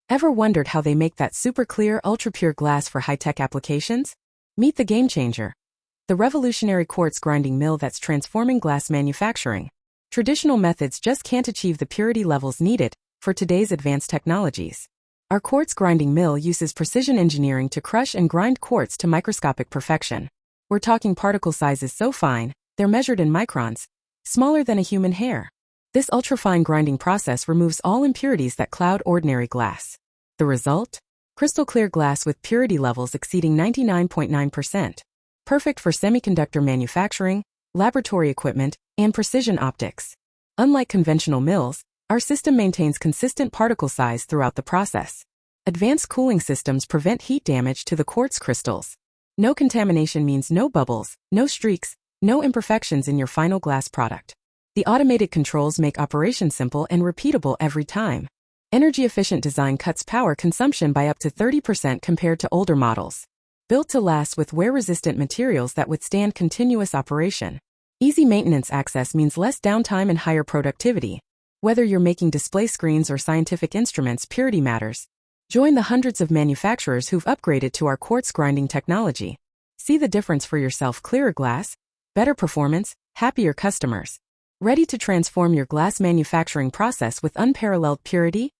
Ever wondered how they make that super clear, ultra-pure glass for high-tech applications? Meet the game changer. The revolutionary quartz grinding mill that's transforming glass manufacturing. Traditional methods just can't achieve the purity levels needed for today's advanced technologies. Our quartz grinding mill uses precision engineering to crush and grind quartz to microscopic perfection. We're talking particle sizes so fine, they're measured in microns, smaller than a human hair. This ultrafine grinding process removes all impurities that cloud ordinary glass. The result? Crystal clear glass with purity levels exceeding 99.9%. Perfect for semiconductor manufacturing, laboratory equipment, and precision optics. Unlike conventional mills, our system maintains consistent particle size throughout the process. Advanced cooling systems prevent heat damage to the quartz crystals. No contamination means no bubbles, no streaks, no imperfections in your final glass product. The automated controls make operation simple and repeatable every time. Energy-efficient design cuts power consumption by up to 30% compared to older models. Built to last with wear-resistant materials that withstand continuous operation. Easy maintenance access means less downtime and higher productivity. Whether you're making display screens or scientific instruments, purity matters. Join the hundreds of manufacturers who've upgraded to our quartz grinding technology. See the difference for yourself: clearer glass, better performance, happier customers. Ready to transform your glass manufacturing process with unparalleled purity?